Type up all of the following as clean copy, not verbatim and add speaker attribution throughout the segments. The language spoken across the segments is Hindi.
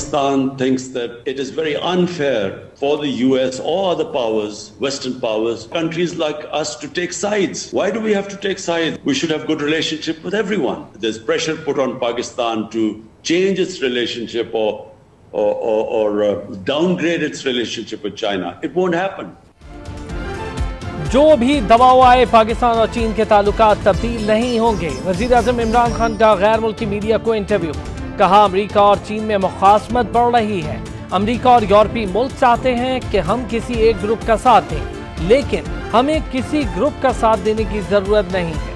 Speaker 1: Pakistan thinks that it is very unfair for the US or other powers, Western powers, countries like us to take sides. Why do we have to take sides? We should have good relationship with everyone. There's pressure put on Pakistan to change its relationship or downgrade its relationship with China. It won't happen.
Speaker 2: जो भी दबाव आए पाकिस्तान और चीन के ताल्लुकात तब्दील नहीं होंगे। वजीर आज़म इमरान खान का गैर मुल्की मीडिया को इंटरव्यू, कहा अमेरिका और चीन में मुखासमत बढ़ रही है। अमेरिका और यूरोपीय मुल्क चाहते हैं कि हम किसी एक ग्रुप का साथ दें, लेकिन हमें किसी ग्रुप का साथ देने की जरूरत नहीं है।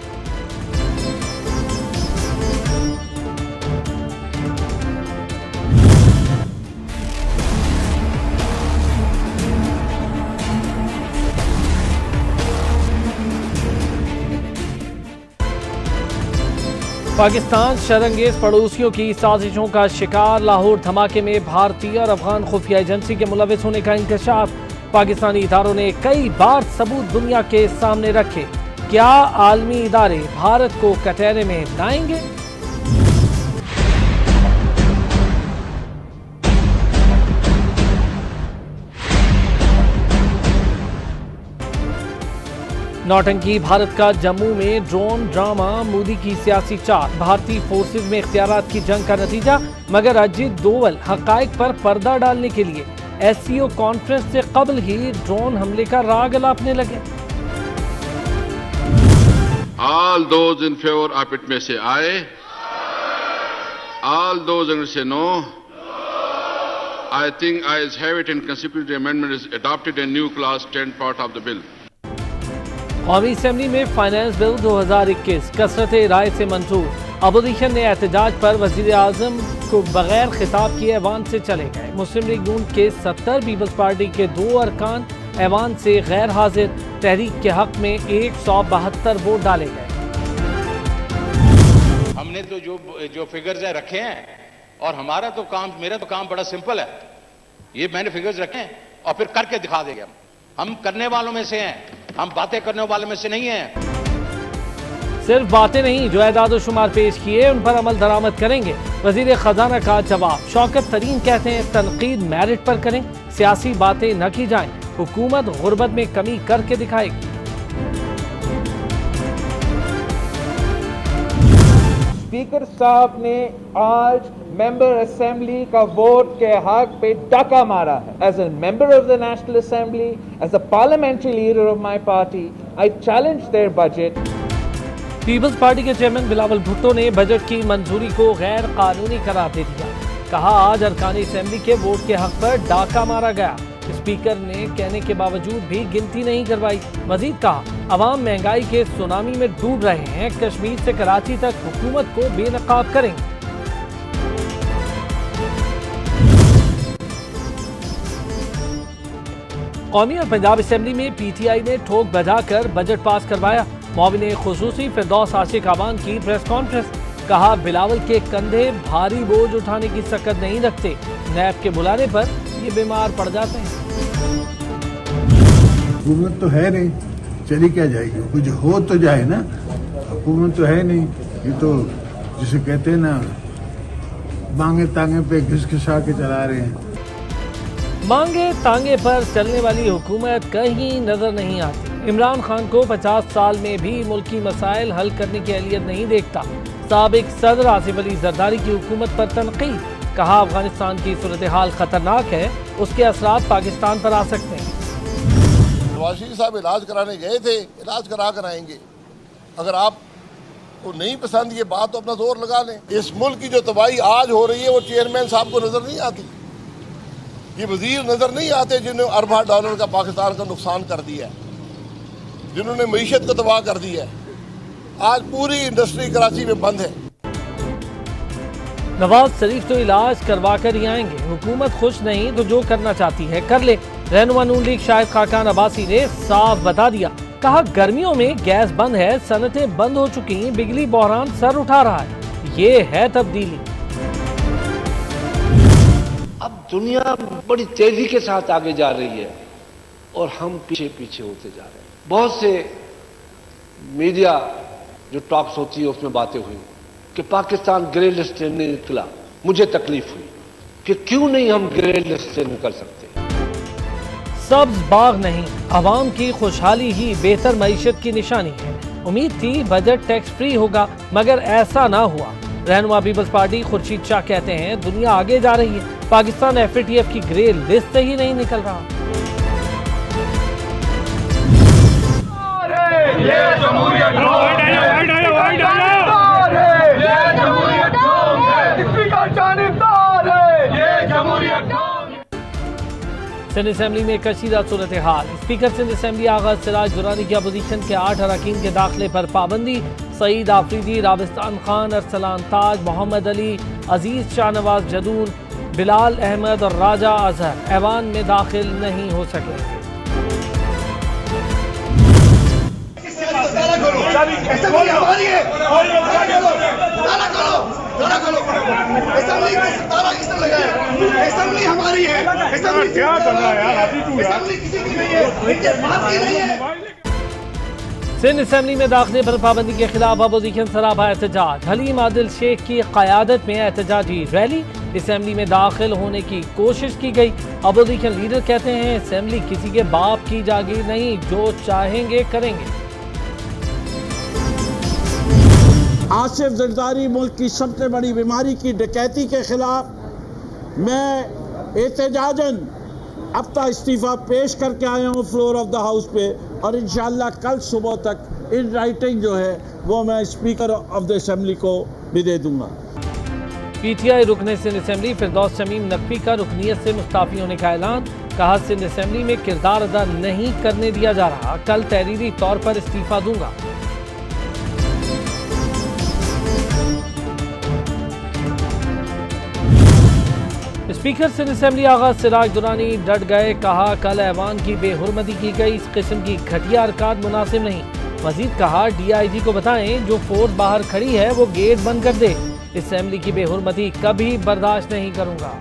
Speaker 2: पाकिस्तान शरंगेज पड़ोसियों की साजिशों का शिकार। लाहौर धमाके में भारतीय और अफगान खुफिया एजेंसी के मुलविस होने का इंकशाफ। पाकिस्तानी इदारों ने कई बार सबूत दुनिया के सामने रखे। क्या आलमी इदारे भारत को कटहरे में लाएंगे? नौटंकी, भारत का जम्मू में ड्रोन ड्रामा, मोदी की सियासी चाल, भारतीय फोर्सेज में इख्तियारात की जंग का नतीजा। मगर अजीत डोवल हकायक पर पर्दा डालने के लिए एससीओ कॉन्फ्रेंस से कबल ही ड्रोन हमले का राग अलापने लगे।
Speaker 3: All those in favor of it may say aye. All those against say no. I think ayes have it and consecutive amendment is adopted and new clause 10 part of the bill.
Speaker 2: कौमी असेंबली में फाइनेंस बिल 2021 कसरत राय से मंजूर। अपोजिशन ने एहतजाज पर वजीर आजम को बगैर खिताब किए ऐवान से चले गए। मुस्लिम लीग नून के 70, पीपल्स पार्टी के 2 अरकान ऐवान से गैर हाजिर। तहरीक के हक में 172 वोट डाले गए।
Speaker 4: हमने तो जो फिगर्स रखे हैं और मेरा तो काम बड़ा सिंपल है। ये मैंने फिगर्स रखे हैं और फिर करके दिखा देंगे। हम करने वालों में से हैं, हम बातें करने वालों में से नहीं हैं।
Speaker 2: सिर्फ बातें नहीं, जो एदाद शुमार पेश किए उन पर अमल दरामद करेंगे। वजीर खजाना का जवाब। शौकत तरीन कहते हैं तनकीद मेरिट पर करें, सियासी बातें न की जाएं। हुकूमत गुर्बत में कमी करके दिखाएगी।
Speaker 5: स्पीकर साहब ने आज मेंबर असेंबली का वोट के हक पे डाका मारा है। As a member of the national assembly, as a parliamentary leader of my party, I challenge their budget.
Speaker 2: People's party के चेयरमैन बिलावल भुट्टो ने बजट की मंजूरी को गैर कानूनी करार दे दिया। कहा आज अरकान असेंबली के वोट के हक पर डाका मारा गया। स्पीकर ने कहने के बावजूद भी गिनती नहीं करवाई। मजीद कहा अवाम महंगाई के सुनामी में डूब रहे हैं, कश्मीर से कराची तक हुकूमत को बेनकाब करेंगे। कौमी और पंजाब असेंबली में पीटीआई ने ठोक बजाकर बजट पास करवाया। मुआविन खुसूसी फिरदौस आशिक अवान की प्रेस कॉन्फ्रेंस। कहा बिलावल के कंधे भारी बोझ उठाने की सकत नहीं रखते, नैब के बुलाने पर ये बीमार पड़ जाते हैं।
Speaker 6: हुकूमत तो है नहीं, चली क्या जाएगी? कुछ हो तो जाए ना। हुकूमत तो है नहीं, ये तो जिसे कहते हैं ना, मांगे तांगे पे घिसघिसा के चला रहे हैं।
Speaker 2: मांगे तांगे पर चलने वाली हुकूमत कहीं नजर नहीं आती। इमरान खान को 50 साल में भी मुल्की मसाइल हल करने की अहलियत नहीं देखता। साबिक सदर आसिफ अली जरदारी की हुकूमत पर तनकीद। कहा अफगानिस्तान की सूरत हाल खतरनाक है, उसके असरात पाकिस्तान पर आ सकते हैं।
Speaker 7: नवाज शरीफ साहब इलाज कराने गए थे, इलाज करा कर आएंगे। अगर आप को नहीं पसंद ये बात तो अपना जोर लगा लें। इस मुल्क की जो तबाही आज हो रही है वो चेयरमैन साहब को नजर नहीं आती, ये वजीर नजर नहीं आते जिन्होंने अरबा डॉलर का पाकिस्तान का नुकसान कर दिया है, जिन्होंने मईशत को तबाह कर दिया है। आज पूरी इंडस्ट्री कराची में बंद है।
Speaker 2: नवाज शरीफ तो इलाज करवा कर ही आएंगे। हुकूमत खुश नहीं तो जो करना चाहती है कर ले। रहनुमा नून लीग शाहिद खाकान अब्बासी ने साफ बता दिया। कहा गर्मियों में गैस बंद है, सनतें बंद हो चुकी, बिजली बहरान सर उठा रहा है। ये है तब्दीली।
Speaker 8: अब दुनिया बड़ी तेजी के साथ आगे जा रही है और हम पीछे पीछे होते जा रहे हैं। बहुत से मीडिया जो टॉक्स होती है उसमें बातें हुई कि पाकिस्तान ग्रे लिस्ट में निकला, मुझे तकलीफ हुई। कि क्यों नहीं हम ग्रे लिस्ट से निकल सकते।
Speaker 2: सब्ज बाग नहीं, आवाम की खुशहाली ही बेहतर मईशत की निशानी है। उम्मीद थी बजट टैक्स फ्री होगा, मगर ऐसा ना हुआ। रहनुमा पीपल्स पार्टी खुर्शीद शाह कहते हैं दुनिया आगे जा रही है, पाकिस्तान FATF की ग्रे लिस्ट से ही नहीं निकल रहा। सिंध असेंबली में कशीदा सूरत हाल। स्पीकर सिंध असेंबली आगा सिराज दुरानी की अपोजिशन के 8 अरकान के दाखिले पर पाबंदी। सईद आफरीदी, राबिस्तान खान, अरसलान ताज, मोहम्मद अली, अजीज शाहनवाज जदून, बिलाल अहमद और राजा अजहर ऐवान में दाखिल नहीं हो सके।
Speaker 9: हमारी है, क्या कर रहा है यार, किसी की नहीं है।
Speaker 2: सिंध असेंबली में दाखिले पर पाबंदी के खिलाफ अपोजिशन सरापा एहतजाज। हलीम आदिल शेख की क़यादत में एहतजाजी रैली। असेंबली में दाखिल होने की कोशिश की गई। अपोजिशन लीडर कहते हैं असेंबली किसी के बाप की जागीर नहीं, जो चाहेंगे करेंगे।
Speaker 10: आसिफ जरदारी मुल्क की सबसे बड़ी बीमारी की डकैती के खिलाफ मैं एहतजाजन अपना इस्तीफ़ा पेश करके आया हूँ फ्लोर ऑफ द हाउस पे, और इंशाअल्लाह कल सुबह तक इन राइटिंग जो है वो मैं स्पीकर ऑफ द असेंबली को भी दे दूँगा।
Speaker 2: PTI रुकने सिंध असेंबली फिरदौस शमीम नकवी का रुकनीत से मुस्ताफ़ी होने का ऐलान। कहा सिंध असेंबली में किरदार अदा नहीं करने दिया जा रहा, कल तहरीरी तौर पर इस्तीफ़ा दूंगा। स्पीकर सिंध असेंबली आगा सिराज दुरानी डट गए। कहा कल ऐवान की बेहुरमती की गई, इस किस्म की घटिया हरकत मुनासिब नहीं। मजीद कहा DIG को बताएं जो फोर्स बाहर खड़ी है वो गेट बंद कर दे। असेंबली की बेहुरमती कभी बर्दाश्त नहीं करूंगा।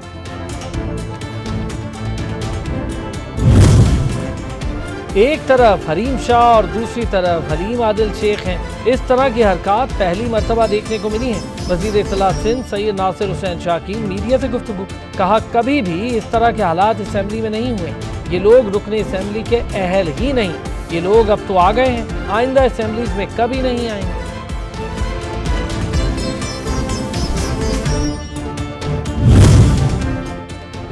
Speaker 2: एक तरफ हरीम शाह और दूसरी तरफ हलीम आदिल शेख हैं। इस तरह की हरकत पहली मरतबा देखने को मिली है। वजीर इत्तला सिंध सैयद नासिर हुसैन शाह की मीडिया से गुफ्तगू। कहा कभी भी इस तरह के हालात असेंबली में नहीं हुए। ये लोग रुकने असेंबली के अहल ही नहीं, ये लोग अब तो आ गए हैं, आइंदा असेंबलीज में कभी नहीं आएंगे।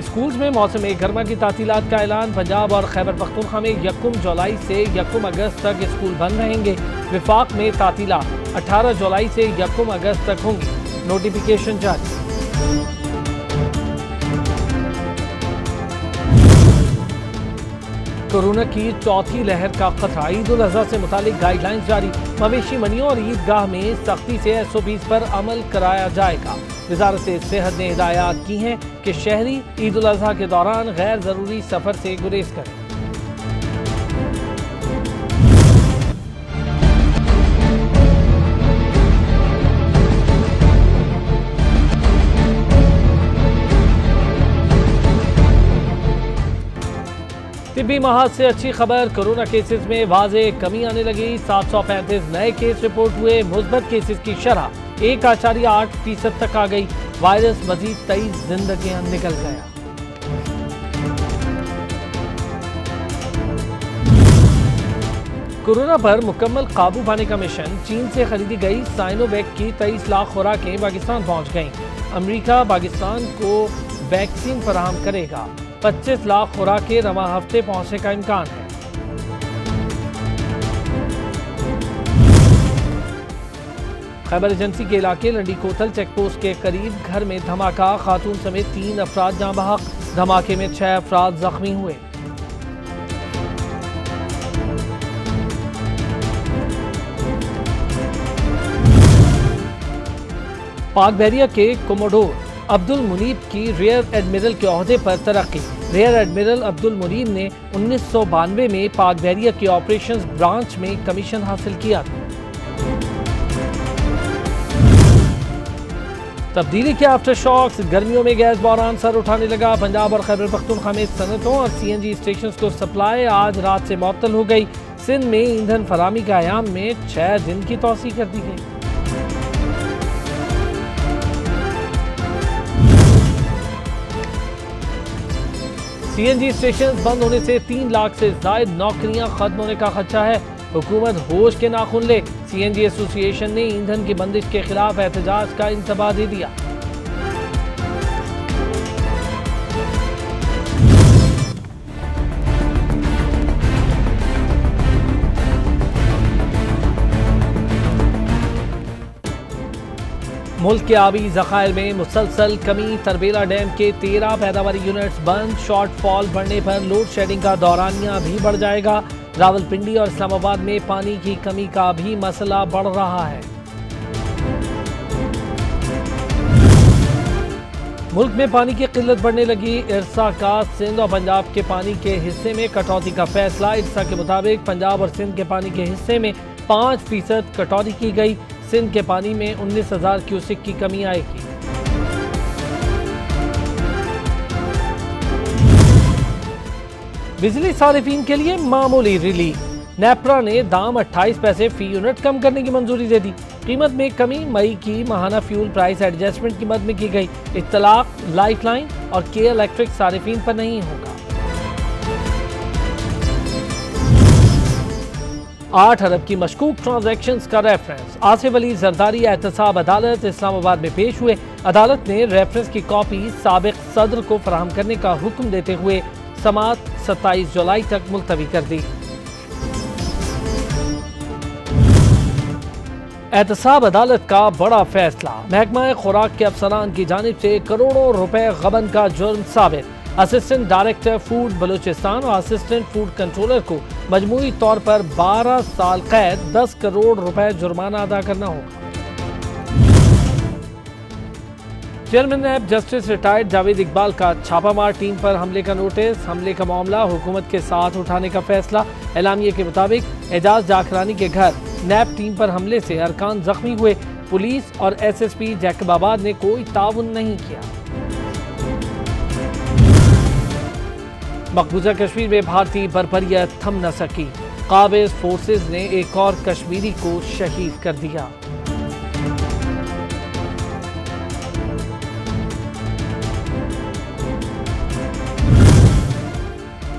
Speaker 2: स्कूल्स में मौसम गर्मा की तातीलात का ऐलान। पंजाब और खैबर पख्तूनख्वा में 1 जुलाई से 1 अगस्त तक स्कूल बंद रहेंगे। विफाक में तातीलात 18 जुलाई से 1 अगस्त तक होंगी। नोटिफिकेशन जारी। कोरोना की चौथी लहर का खतरा। ईद उल अजहा से मुतालिक गाइडलाइंस जारी। मवेशी मंडियों और ईदगाह में सख्ती से SOPs पर अमल कराया जाएगा। वजारत सेहत ने हिदायत की हैं कि शहरी ईद उल अजहा के दौरान गैर जरूरी सफर से गुरेज करें। तिब्बी महाज से अच्छी खबर। कोरोना केसेस में वाज़े कमी आने लगी। 735 नए केस रिपोर्ट हुए। मुस्बत केसेस की शरह 1.8% तक आ गई। वायरस मजीद 23 जिंदगियां निकल गया। कोरोना पर मुकम्मल काबू पाने का मिशन। चीन से खरीदी गई साइनोवैक की 23 लाख खुराकें पाकिस्तान पहुंच गईं। अमेरिका पाकिस्तान को वैक्सीन फराहम करेगा। 25 लाख खुराकें रवा हफ्ते पहुंचने का इम्कान है। खैबर एजेंसी के इलाके लंडी कोतल चेकपोस्ट के करीब घर में धमाका। खातून समेत 3 अफराद जाँ बहक। धमाके में 6 अफराद जख्मी हुए। पाक बहरिया के कोमोडोर अब्दुल मुनीब की रियर एडमिरल के ओहदे पर तरक्की। रियर एडमिरल अब्दुल मुनीब ने 1992 में पाक बहरिया के ऑपरेशंस ब्रांच में कमीशन हासिल किया था। तब्दीली के आफ्टर शॉक्स। गर्मियों में गैस बहरान सर उठाने लगा। पंजाब और खैबर पख्तूनख्वा में सनतों और CNG स्टेशन को सप्लाई आज रात से मअतल हो गई। सिंध में ईंधन फराहमी के आयाम में 6 दिन की तौसीह कर दी गई। सीएनजी स्टेशन बंद होने से 3 लाख से ज्यादा नौकरियां खत्म होने का खदशा है। हुकूमत होश के नाखून ले। सीएनजी एसोसिएशन ने ईंधन की बंदिश के खिलाफ एहतजाज का इंतबाह दे दिया। मुल्क के आबी ज़खायर में मुसलसल कमी। तरबेला डैम के 13 पैदावारी यूनिट्स बंद। शॉर्टफॉल बढ़ने पर लोड शेडिंग का दौरानिया भी बढ़ जाएगा। रावलपिंडी और इस्लामाबाद में पानी की कमी का भी मसला बढ़ रहा है। मुल्क में पानी की किल्लत बढ़ने लगी। इरसा का सिंध और पंजाब के पानी के हिस्से में कटौती का फैसला। इरसा के मुताबिक पंजाब और सिंध के पानी के हिस्से में 5% कटौती की गई। सिंध के पानी में 19,000 क्यूसेक की कमी आएगी। बिजली सारिफीन के लिए मामूली रिलीफ। नेपरा ने दाम 28 पैसे फी यूनिट कम करने की मंजूरी दे दी। कीमत में कमी मई की माहाना फ्यूल प्राइस एडजस्टमेंट की मद में की गई। इत्तलाक, लाइफलाइन और के इलेक्ट्रिक सारिफीन पर नहीं होगा। 8 अरब की मशकूक ट्रांजैक्शंस का रेफरेंस। आसिफ अली जरदारी एहतसाब अदालत इस्लामाबाद में पेश हुए। अदालत ने रेफरेंस की कॉपी साबिक सदर को फराहम करने का हुक्म देते हुए समाअत 27 जुलाई तक मुलतवी कर दी। एहतसाब अदालत का बड़ा फैसला। महकमा खुराक के अफसरान की जानिब से करोड़ों रुपए गबन का जुर्म साबित। असिस्टेंट डायरेक्टर फूड बलूचिस्तान और असिस्टेंट फूड कंट्रोलर को मजमूई तौर पर 12 साल कैद, 10 करोड़ रुपए जुर्माना अदा करना होगा। Chairman NAB justice retired Javed Iqbal का छापामार टीम पर हमले का नोटिस। हमले का मामला हुकूमत के साथ उठाने का फैसला। एलामिये के मुताबिक एजाज जाखरानी के घर नैब टीम पर हमले से अरकान जख्मी हुए। पुलिस और SSP जैकबाबाद ने कोई ताउन नहीं किया। मकबूजा कश्मीर में भारतीय बर्बरियत थम न सकी। काबिज फोर्सेज ने एक और कश्मीरी को शहीद कर दिया।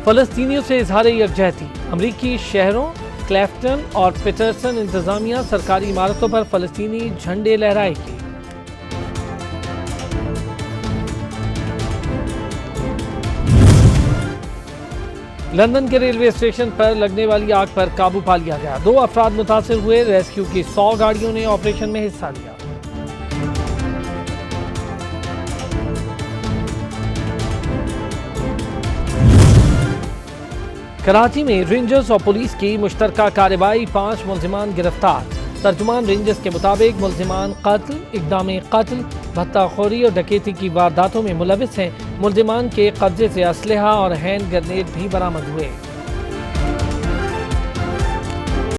Speaker 2: फलस्तीनियों से इजहार यकजहती। अमरीकी शहरों क्लेफ्टन और पीटरसन इंतजामिया सरकारी इमारतों पर फलस्तीनी झंडे लहराएगी। लंदन के रेलवे स्टेशन पर लगने वाली आग पर काबू पा लिया गया। 2 अफराद मुतासिर हुए। रेस्क्यू की 100 गाड़ियों ने ऑपरेशन में हिस्सा लिया। कराची में रेंजर्स और पुलिस की मुश्तरका कार्रवाई। 5 मुल्जिमान गिरफ्तार। तर्जुमान रेंजर्स के मुताबिक मुल्जिमान कत्ल, इक़दाम कत्ल, भत्ताखोरी और डकैती की वारदातों में मुलविस हैं। मुल्जिमान के कब्जे से असलहा और हैंड ग्रेनेड भी बरामद हुए।